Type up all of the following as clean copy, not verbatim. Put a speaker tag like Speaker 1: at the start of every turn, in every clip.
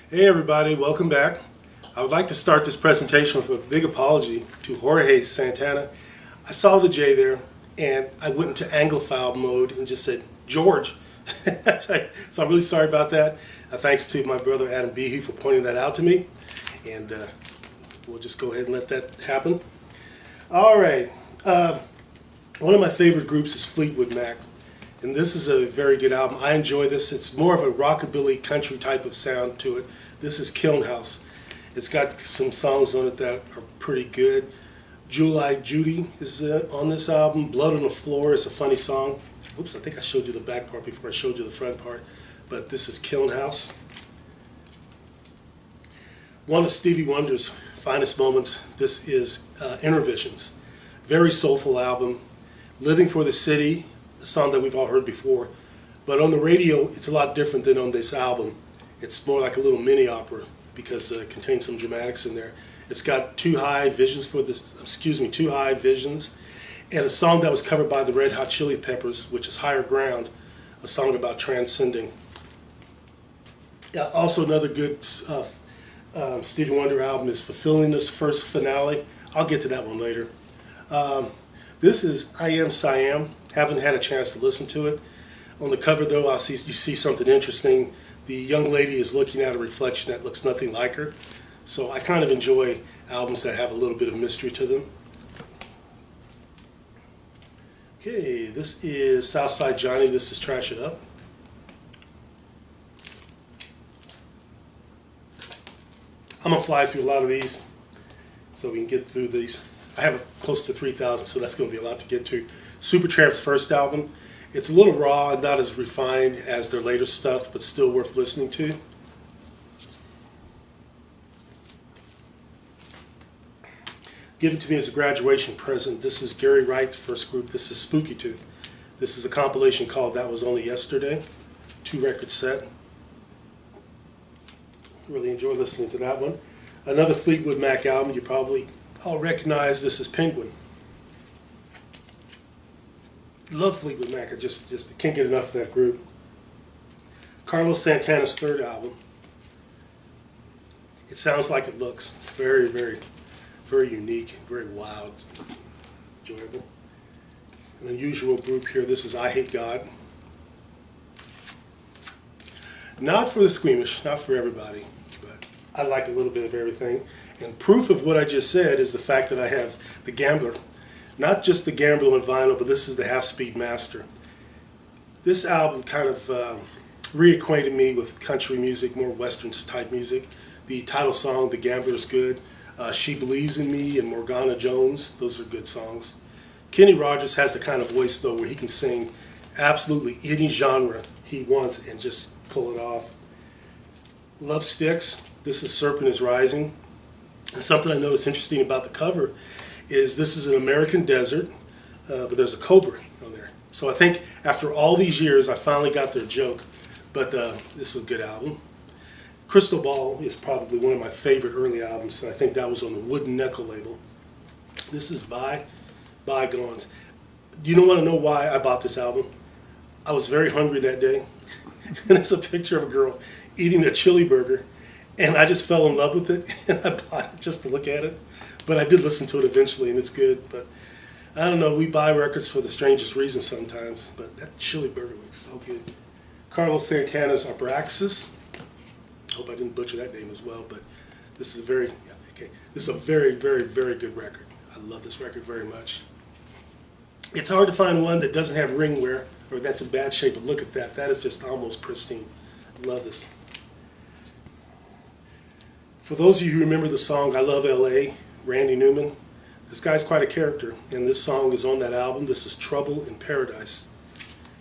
Speaker 1: Hey everybody, welcome back. I would like to start this presentation with a big apology to Jorge Santana. I saw the J there and I went into Anglophile mode and just said, George. So I'm really sorry about that. Thanks to my brother Adam Behe for pointing that out to me. And we'll just go ahead and let that happen. All right. One of my favorite groups is Fleetwood Mac. And this is a very good album. I enjoy this. It's more of a rockabilly country type of sound to it. This is Kiln House. It's got some songs on it that are pretty good. Jewel-Eyed Judy is on this album. Blood on the Floor is a funny song. Oops, I think I showed you the back part before I showed you the front part. But this is Kiln House. One of Stevie Wonder's finest moments, this is Inner Visions. Very soulful album. Living for the City, a song that we've all heard before. But on the radio, it's a lot different than on this album. It's more like a little mini opera because it contains some dramatics in there. It's got Too High Visions, and a song that was covered by the Red Hot Chili Peppers, which is Higher Ground, a song about transcending. Also another good Stevie Wonder album is Fulfilling This First Finale. I'll get to that one later. This is I Am Siam. Haven't had a chance to listen to it. On the cover, though, you see something interesting. The young lady is looking at a reflection that looks nothing like her. So I kind of enjoy albums that have a little bit of mystery to them. Okay, this is Southside Johnny. This is Trash It Up. I'm going to fly through a lot of these so we can get through these. I have close to 3,000, so that's going to be a lot to get to. Supertramp's first album. It's a little raw and not as refined as their later stuff, but still worth listening to. Given to me as a graduation present, this is Gary Wright's first group. This is Spooky Tooth. This is a compilation called That Was Only Yesterday, 2-record set. Really enjoy listening to that one. Another Fleetwood Mac album you probably all recognize. This is Penguin. Love Fleetwood Mac. I just can't get enough of that group. Carlos Santana's third album. It sounds like it looks. It's very, very, very unique, very wild, enjoyable. An unusual group here. This is I Hate God. Not for the squeamish, not for everybody, but I like a little bit of everything. And proof of what I just said is the fact that I have the Gambler. Not just the Gambler on vinyl, but this is the Half Speed Master. This album kind of reacquainted me with country music, more Western type music. The title song, The Gambler, is good. She Believes in Me and Morgana Jones, those are good songs. Kenny Rogers has the kind of voice, though, where he can sing absolutely any genre he wants and just pull it off. Love Sticks, this is Serpent is Rising. And something I noticed interesting about the cover is this is an American desert, but there's a cobra on there. So I think after all these years, I finally got their joke. But this is a good album. Crystal Ball is probably one of my favorite early albums. I think that was on the Wooden Nickel label. This is Bygones. Do you want to know why I bought this album? I was very hungry that day. And it's a picture of a girl eating a chili burger. And I just fell in love with it. And I bought it just to look at it. But I did listen to it eventually, and it's good. But I don't know, we buy records for the strangest reasons sometimes. But that chili burger looks so good. Carlos Santana's Abraxas. I hope I didn't butcher that name as well. But this is This is a very, very, very good record. I love this record very much. It's hard to find one that doesn't have ring wear, or that's in bad shape. But look at that. That is just almost pristine. Love this. For those of you who remember the song I Love L.A., Randy Newman, this guy's quite a character, and this song is on that album. This is Trouble in Paradise.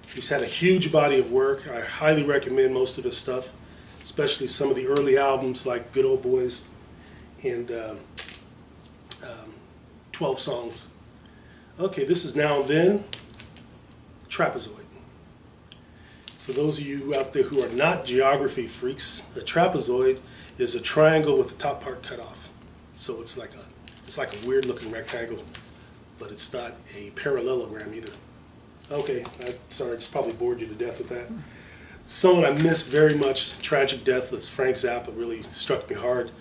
Speaker 1: He's had a huge body of work. I highly recommend most of his stuff, especially some of the early albums like Good Old Boys and 12 Songs. Okay, this is Now and Then, Trapezoid. For those of you out there who are not geography freaks, a trapezoid is a triangle with the top part cut off. So it's like a weird looking rectangle, but it's not a parallelogram either. Okay, I'm sorry, I just probably bored you to death with that. Someone I miss very much. Tragic death of Frank Zappa really struck me hard.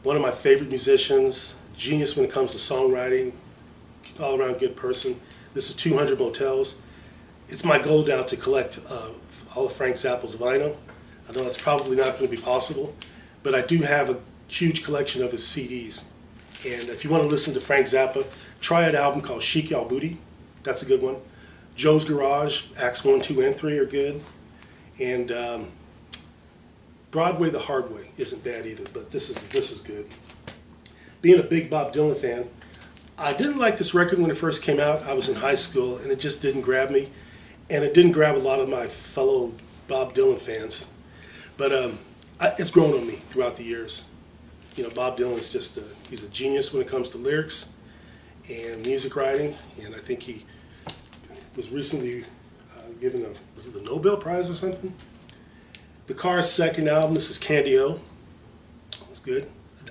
Speaker 1: One of my favorite musicians, genius when it comes to songwriting, all around good person. This is 200 Motels. It's my goal now to collect all of Frank Zappa's vinyl. I know that's probably not going to be possible, but I do have a huge collection of his CDs. And if you want to listen to Frank Zappa, try an album called Chic Y'all Booty. That's a good one. Joe's Garage, Acts 1, 2, and 3 are good. And Broadway the Hard Way isn't bad either, but this is good. Being a big Bob Dylan fan, I didn't like this record when it first came out. I was in high school, and it just didn't grab me. And it didn't grab a lot of my fellow Bob Dylan fans. But it's grown on me throughout the years. You know, Bob Dylan's just he's a genius when it comes to lyrics and music writing, and I think he was recently given was it the Nobel Prize or something? The Cars' second album, this is Candy O. It's good.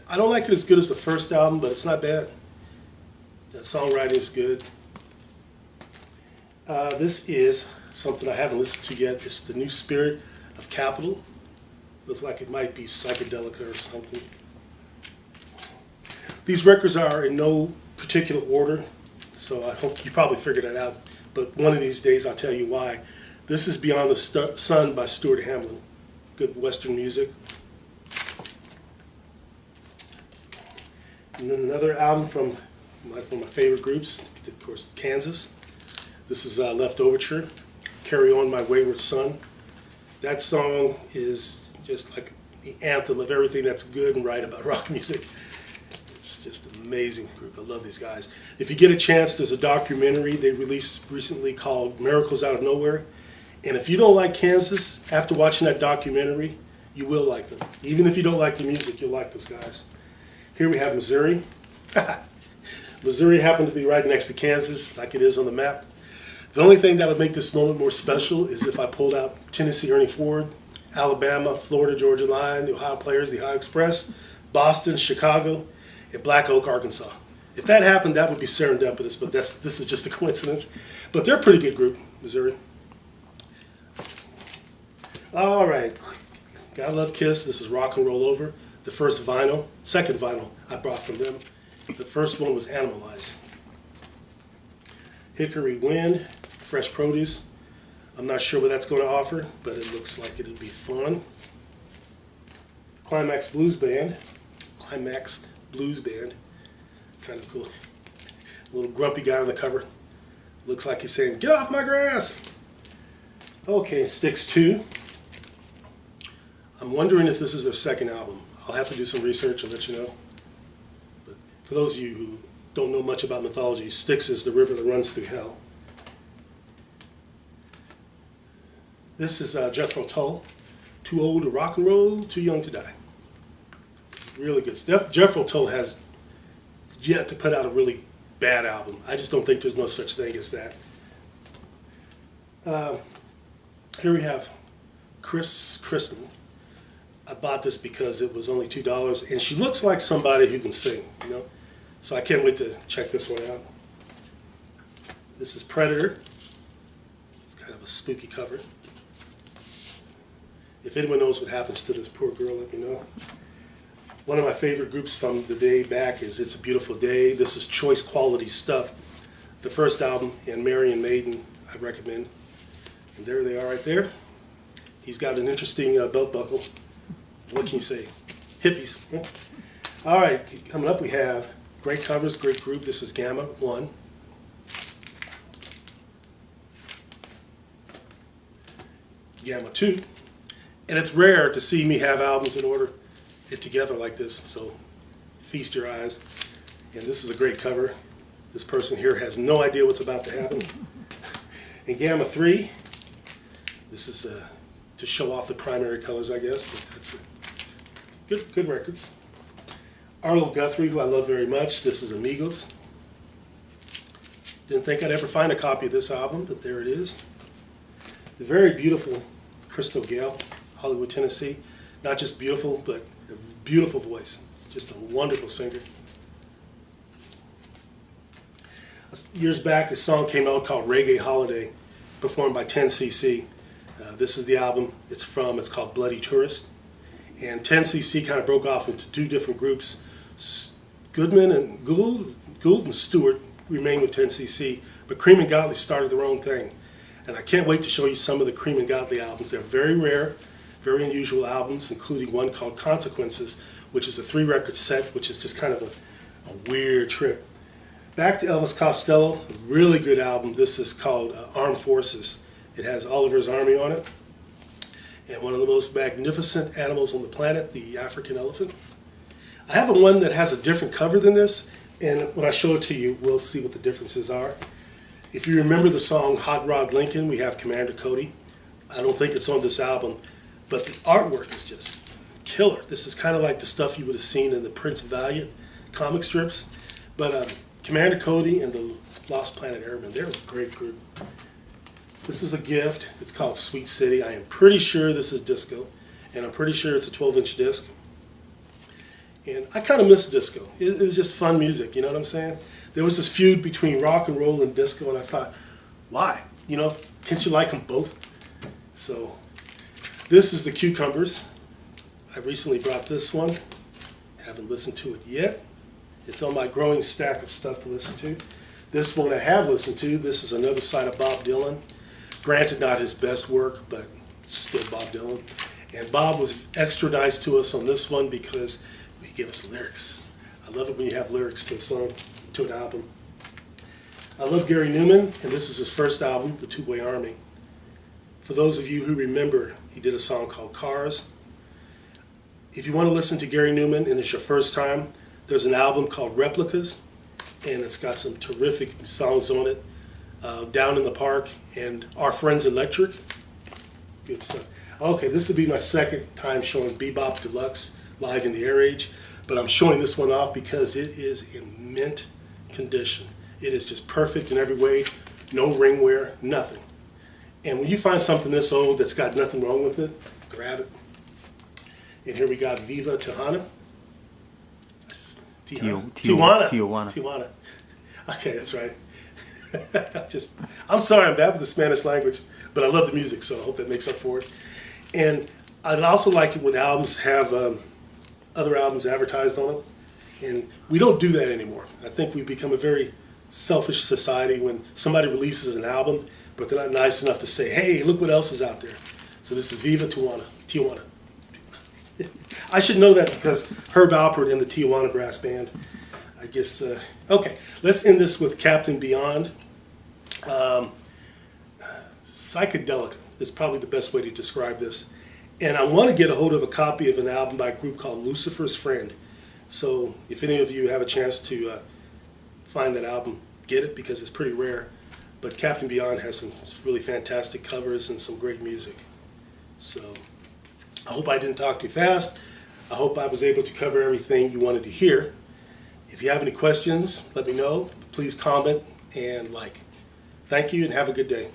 Speaker 1: I don't like it as good as the first album, but it's not bad. The songwriting is good. This is something I haven't listened to yet. It's The New Spirit of Capital. Looks like it might be psychedelica or something. These records are in no particular order, so I hope you probably figured that out. But one of these days I'll tell you why. This is Beyond the Sun by Stuart Hamlin. Good Western music. And then another album from one of my favorite groups, of course, Kansas. This is Left Overture, Carry On My Wayward Son. That song is just like the anthem of everything that's good and right about rock music. It's just an amazing group. I love these guys. If you get a chance, there's a documentary they released recently called Miracles Out of Nowhere. And if you don't like Kansas, after watching that documentary, you will like them. Even if you don't like the music, you'll like those guys. Here we have Missouri. Missouri happened to be right next to Kansas, like it is on the map. The only thing that would make this moment more special is if I pulled out Tennessee Ernie Ford, Alabama, Florida Georgia Line, the Ohio Players, the Ohio Express, Boston, Chicago, and Black Oak, Arkansas. If that happened, that would be serendipitous, but this is just a coincidence. But they're a pretty good group, Missouri. All right, gotta love Kiss. This is Rock and Roll Over. The second vinyl I brought from them. The first one was Animalize. Hickory Wind, Fresh Produce. I'm not sure what that's going to offer, but it looks like it'll be fun. Climax Blues Band. Kind of cool. A little grumpy guy on the cover. Looks like he's saying, "Get off my grass!" Okay, Styx 2. I'm wondering if this is their second album. I'll have to do some research and let you know. But for those of you who don't know much about mythology, Styx is the river that runs through hell. This is Jethro Tull. Too old to rock and roll, too young to die. Really good stuff. Jethro Tull has yet to put out a really bad album. I just don't think there's no such thing as that. Here we have Chris Christman. I bought this because it was only $2, and she looks like somebody who can sing, you know? So I can't wait to check this one out. This is Predator. It's kind of a spooky cover. If anyone knows what happens to this poor girl, let me know. One of my favorite groups from the day back is It's a Beautiful Day. This is Choice Quality Stuff. The first album, and Marion Maiden, I recommend. And there they are right there. He's got an interesting belt buckle. What can you say? Hippies. Huh? All right, coming up we have great covers, great group. This is Gamma 1. Gamma 2. And it's rare to see me have albums in order it together like this, so feast your eyes. And this is a great cover. This person here has no idea what's about to happen. And Gamma 3, this is to show off the primary colors, I guess, but that's good records. Arlo Guthrie, who I love very much. This is Amigos. Didn't think I'd ever find a copy of this album, but there it is. The very beautiful Crystal Gale, Hollywood, Tennessee. Not just beautiful, but a beautiful voice. Just a wonderful singer. Years back, a song came out called Reggae Holiday, performed by 10cc. This is the album it's from. It's called Bloody Tourist. And 10cc kind of broke off into two different groups. Goodman and Gould and Stewart remained with 10cc, but Cream and Gottlieb started their own thing. And I can't wait to show you some of the Cream and Gottlieb albums. They're very rare, very unusual albums, including one called Consequences, which is a 3-record set, which is just kind of a weird trip. Back to Elvis Costello, a really good album. This is called Armed Forces. It has Oliver's Army on it, and one of the most magnificent animals on the planet, the African elephant. I have one that has a different cover than this, and when I show it to you, we'll see what the differences are. If you remember the song Hot Rod Lincoln, we have Commander Cody. I don't think it's on this album, but the artwork is just killer. This is kind of like the stuff you would have seen in the Prince Valiant comic strips. But Commander Cody and the Lost Planet Airmen, they're a great group. This is a gift. It's called Sweet City. I am pretty sure this is disco, and I'm pretty sure it's a 12-inch disc. And I kind of miss disco. It was just fun music, you know what I'm saying? There was this feud between rock and roll and disco, and I thought, why? You know, can't you like them both? So this is the Cucumbers. I recently brought this one. Haven't listened to it yet. It's on my growing stack of stuff to listen to. This one I have listened to. This is Another Side of Bob Dylan. Granted, not his best work, but still Bob Dylan. And Bob was extra nice to us on this one because he gave us lyrics. I love it when you have lyrics to a song, to an album. I love Gary Newman, and this is his first album, The Two-Way Army. For those of you who remember, he did a song called Cars. If you want to listen to Gary Newman and it's your first time, there's an album called Replicas, and it's got some terrific songs on it. Down in the Park and Our Friends Electric. Good stuff. Okay, this would be my second time showing Bebop Deluxe live in the Air Age, but I'm showing this one off because it is in mint condition. It is just perfect in every way, no ring wear, nothing. And when you find something this old that's got nothing wrong with it, grab it. And here we got Viva Tijuana. Tijuana. Okay, that's right. I'm sorry, I'm bad with the Spanish language, but I love the music, so I hope that makes up for it. And I'd also like it when albums have other albums advertised on them, and we don't do that anymore. I think we've become a very selfish society when somebody releases an album, but they're not nice enough to say, hey, look what else is out there. So this is Viva Tijuana. I should know that because Herb Alpert in the Tijuana Brass Band. I guess, okay, let's end this with Captain Beyond. Psychedelic is probably the best way to describe this. And I want to get a hold of a copy of an album by a group called Lucifer's Friend. So if any of you have a chance to find that album, get it because it's pretty rare. But Captain Beyond has some really fantastic covers and some great music. So I hope I didn't talk too fast. I hope I was able to cover everything you wanted to hear. If you have any questions, let me know. Please comment and like. Thank you and have a good day.